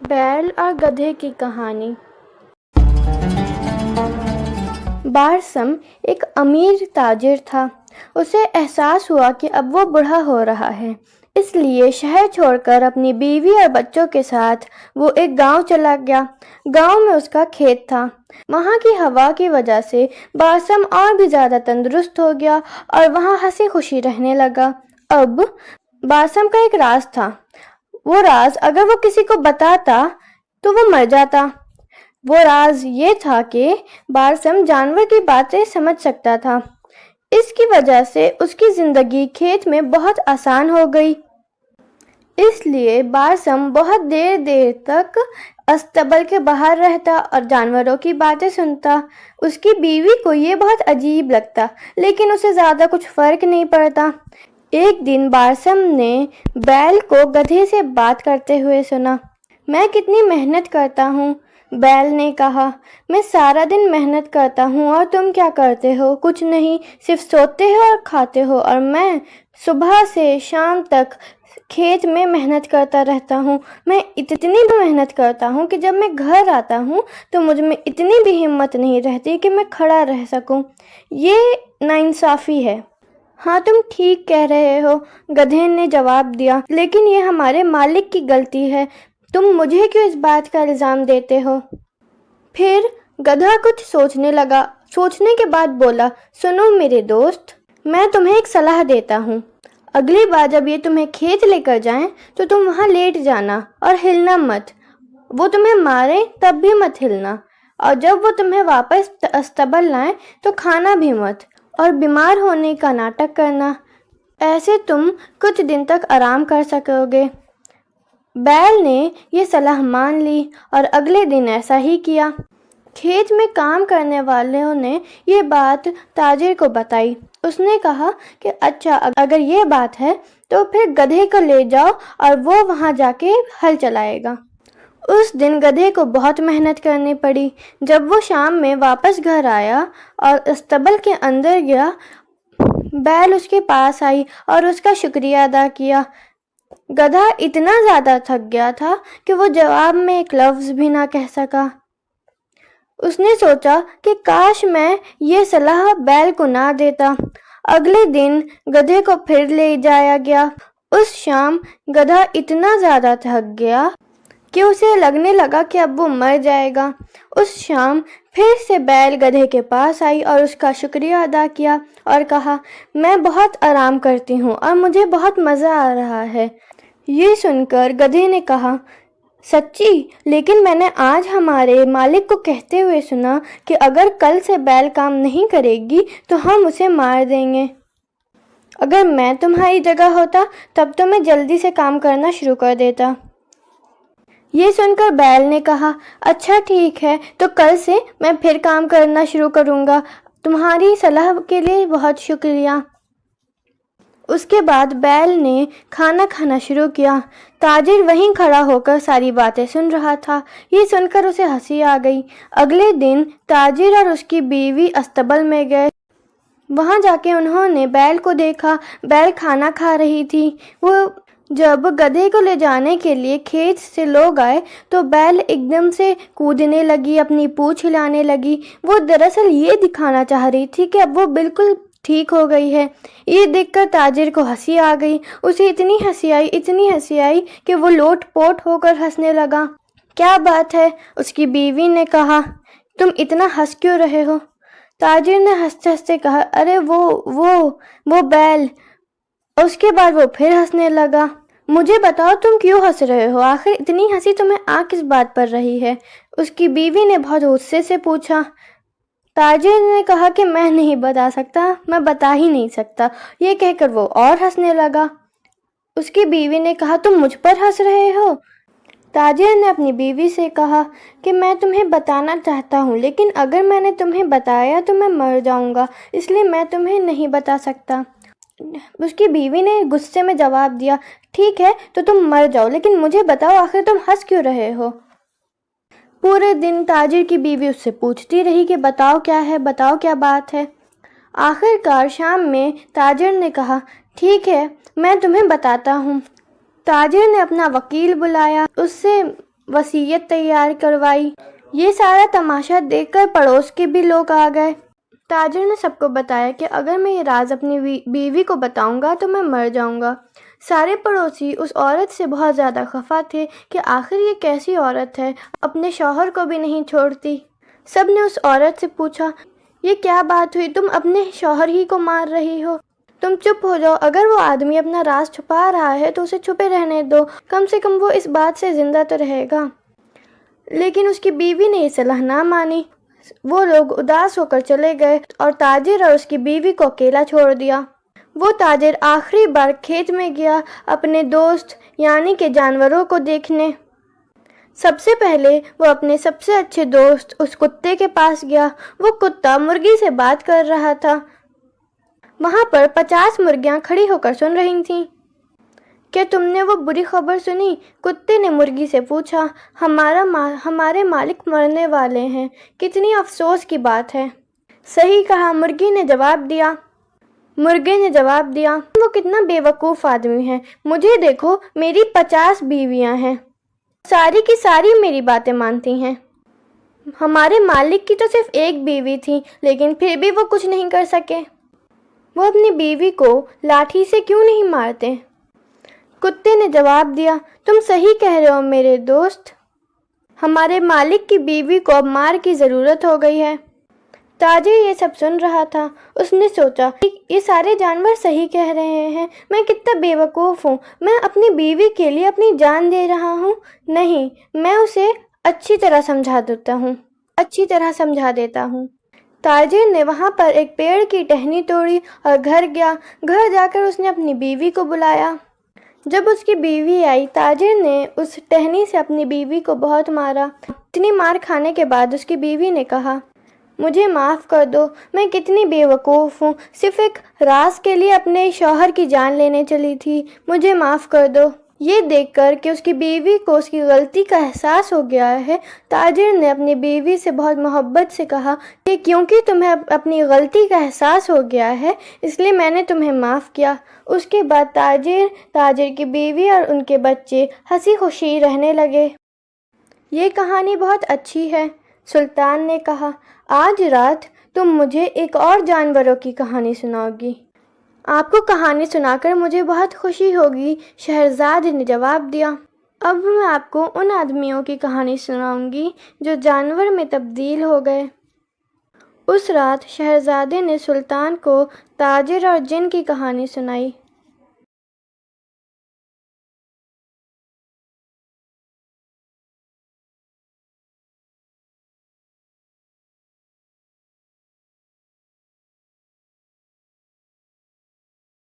बैल और गधे की कहानी। बारसम एक अमीर ताजिर था। उसे एहसास हुआ कि अब वो बूढ़ा हो रहा है, इसलिए शहर छोड़कर अपनी बीवी और बच्चों के साथ वो एक गांव चला गया। गांव में उसका खेत था। वहाँ की हवा की वजह से बारसम और भी ज़्यादा तंदुरुस्त हो गया और वहाँ हंसी खुशी रहने लगा। अब बारसम का एक राज था। वो राज अगर वो किसी को बताता तो वो मर जाता। वो राज ये था कि बारसम जानवर की बातें समझ सकता था। इसकी वजह से उसकी जिंदगी खेत में बहुत आसान हो गई। इसलिए बारसम बहुत देर देर तक अस्तबल के बाहर रहता और जानवरों की बातें सुनता। उसकी बीवी को ये बहुत अजीब लगता, लेकिन उसे ज़्यादा कुछ फर्क नहीं पड़ता। एक दिन बारसम ने बैल को गधे से बात करते हुए सुना। मैं कितनी मेहनत करता हूँ, बैल ने कहा। मैं सारा दिन मेहनत करता हूँ और तुम क्या करते हो? कुछ नहीं, सिर्फ सोते हो और खाते हो, और मैं सुबह से शाम तक खेत में मेहनत करता रहता हूँ। मैं इतनी भी मेहनत करता हूँ कि जब मैं घर आता हूँ तो मुझ में इतनी भी हिम्मत नहीं रहती कि मैं खड़ा रह सकूँ। ये नाइंसाफ़ी है। हाँ, तुम ठीक कह रहे हो, गधे ने जवाब दिया, लेकिन ये हमारे मालिक की गलती है। तुम मुझे क्यों इस बात का इल्ज़ाम देते हो? फिर गधा कुछ सोचने लगा। सोचने के बाद बोला, सुनो मेरे दोस्त, मैं तुम्हें एक सलाह देता हूँ। अगली बार जब ये तुम्हें खेत लेकर जाएं तो तुम वहाँ लेट जाना और हिलना मत। वो तुम्हें मारे तब भी मत हिलना, और जब वो तुम्हें वापस अस्तबल लाएं तो खाना भी मत और बीमार होने का नाटक करना। ऐसे तुम कुछ दिन तक आराम कर सकोगे। बैल ने ये सलाह मान ली और अगले दिन ऐसा ही किया। खेत में काम करने वालों ने ये बात ताजिर को बताई। उसने कहा कि अच्छा, अगर ये बात है तो फिर गधे को ले जाओ और वो वहाँ जाके हल चलाएगा। उस दिन गधे को बहुत मेहनत करनी पड़ी। जब वो शाम में वापस घर आया और अस्तबल के अंदर गया, बैल उसके पास आई और उसका शुक्रिया अदा किया। गधा इतना ज़्यादा थक गया था कि वो जवाब में एक लफ्ज़ भी ना कह सका। उसने सोचा कि काश मैं ये सलाह बैल को ना देता। अगले दिन गधे को फिर ले जाया गया। उस शाम गधा इतना ज़्यादा थक गया कि उसे लगने लगा कि अब वो मर जाएगा। उस शाम फिर से बैल गधे के पास आई और उसका शुक्रिया अदा किया और कहा, मैं बहुत आराम करती हूँ और मुझे बहुत मज़ा आ रहा है। ये सुनकर गधे ने कहा, सच्ची? लेकिन मैंने आज हमारे मालिक को कहते हुए सुना कि अगर कल से बैल काम नहीं करेगी तो हम उसे मार देंगे। अगर मैं तुम्हारी जगह होता तब तो मैं जल्दी से काम करना शुरू कर देता। ये सुनकर बैल ने कहा, अच्छा ठीक है, तो कल से मैं फिर काम करना शुरू करूँगा। तुम्हारी सलाह के लिए बहुत शुक्रिया। उसके बाद बैल ने खाना खाना शुरू किया। ताजिर वहीं खड़ा होकर सारी बातें सुन रहा था। ये सुनकर उसे हंसी आ गई। अगले दिन ताजिर और उसकी बीवी अस्तबल में गए। वहाँ जाके उन्होंने बैल को देखा। बैल खाना खा रही थी। वो जब गधे को ले जाने के लिए खेत से लोग आए तो बैल एकदम से कूदने लगी, अपनी पूंछ हिलाने लगी। वो दरअसल ये दिखाना चाह रही थी कि अब वो बिल्कुल ठीक हो गई है। ये देखकर ताजिर को हंसी आ गई। उसे इतनी हंसी आई कि वो लोट पोट होकर हंसने लगा। क्या बात है? उसकी बीवी ने कहा, तुम इतना हंस क्यों रहे हो? ताजिर ने हंसते हंसते कहा, अरे वो बैल। उसके बाद वो फिर हंसने लगा। मुझे बताओ, तुम क्यों हंस रहे हो? आखिर इतनी हंसी तुम्हें आ किस बात पर रही है? उसकी बीवी ने बहुत गुस्से से पूछा। ताजिर ने कहा कि मैं नहीं बता सकता, मैं बता ही नहीं सकता। ये कहकर वो और हंसने लगा। उसकी बीवी ने कहा, तुम मुझ पर हंस रहे हो? ताजिर ने अपनी बीवी से कहा कि मैं तुम्हें बताना चाहता हूँ, लेकिन अगर मैंने तुम्हें बताया तो मैं मर जाऊँगा, इसलिए मैं तुम्हें नहीं बता सकता। उसकी बीवी ने गुस्से में जवाब दिया, ठीक है, तो तुम मर जाओ, लेकिन मुझे बताओ आखिर तुम हंस क्यों रहे हो? पूरे दिन ताजिर की बीवी उससे पूछती रही कि बताओ क्या है, बताओ क्या बात है। आखिरकार शाम में ताजिर ने कहा, ठीक है, मैं तुम्हें बताता हूँ। ताजिर ने अपना वकील बुलाया, उससे वसीयत तैयार करवाई। ये सारा तमाशा देखकर पड़ोस के भी लोग आ गए। ताजिर ने सबको बताया कि अगर मैं ये राज अपनी बीवी को बताऊंगा तो मैं मर जाऊंगा। सारे पड़ोसी उस औरत से बहुत ज़्यादा खफा थे कि आखिर ये कैसी औरत है, अपने शौहर को भी नहीं छोड़ती। सब ने उस औरत से पूछा, ये क्या बात हुई, तुम अपने शौहर ही को मार रही हो? तुम चुप हो जाओ, अगर वो आदमी अपना राज छुपा रहा है तो उसे छुपे रहने दो, कम से कम वो इस बात से ज़िंदा तो रहेगा। लेकिन उसकी बीवी ने ये सलाह ना मानी। वो लोग उदास होकर चले गए और ताजिर और उसकी बीवी को अकेला छोड़ दिया। वो ताजिर आखिरी बार खेत में गया अपने दोस्त यानी के जानवरों को देखने। सबसे पहले वो अपने सबसे अच्छे दोस्त उस कुत्ते के पास गया। वो कुत्ता मुर्गी से बात कर रहा था। वहाँ पर 50 मुर्गियाँ खड़ी होकर सुन रही थीं। क्या तुमने वो बुरी खबर सुनी? कुत्ते ने मुर्गी से पूछा। हमारे मालिक मरने वाले हैं, कितनी अफसोस की बात है। सही कहा, मुर्गे ने जवाब दिया। वो कितना बेवकूफ़ आदमी है। मुझे देखो, मेरी 50 बीवियां हैं, सारी की सारी मेरी बातें मानती हैं। हमारे मालिक की तो सिर्फ एक बीवी थी, लेकिन फिर भी वो कुछ नहीं कर सके। वो अपनी बीवी को लाठी से क्यों नहीं मारते? कुत्ते ने जवाब दिया, तुम सही कह रहे हो मेरे दोस्त, हमारे मालिक की बीवी को अब मार की ज़रूरत हो गई है। ताजिर ये सब सुन रहा था। उसने सोचा कि ये सारे जानवर सही कह रहे हैं, मैं कितना बेवकूफ़ हूँ, मैं अपनी बीवी के लिए अपनी जान दे रहा हूँ। नहीं, मैं उसे अच्छी तरह समझा देता हूँ। ताजिर ने वहाँ पर एक पेड़ की टहनी तोड़ी और घर गया। घर जाकर उसने अपनी बीवी को बुलाया। जब उसकी बीवी आई, ताजिर ने उस टहनी से अपनी बीवी को बहुत मारा। इतनी मार खाने के बाद उसकी बीवी ने कहा, मुझे माफ़ कर दो, मैं कितनी बेवकूफ़ हूँ, सिर्फ एक राज के लिए अपने शौहर की जान लेने चली थी, मुझे माफ़ कर दो। ये देखकर कि उसकी बीवी को उसकी गलती का एहसास हो गया है, ताजिर ने अपनी बीवी से बहुत मोहब्बत से कहा कि क्योंकि तुम्हें अपनी गलती का एहसास हो गया है, इसलिए मैंने तुम्हें माफ़ किया। उसके बाद ताजिर की बीवी और उनके बच्चे हंसी खुशी रहने लगे। ये कहानी बहुत अच्छी है, सुल्तान ने कहा। आज रात तुम मुझे एक और जानवरों की कहानी सुनाओगी। आपको कहानी सुनाकर मुझे बहुत खुशी होगी, शहरज़ाद ने जवाब दिया। अब मैं आपको उन आदमियों की कहानी सुनाऊंगी जो जानवर में तब्दील हो गए। उस रात शहरज़ादे ने सुल्तान को ताजिर और जिन की कहानी सुनाई।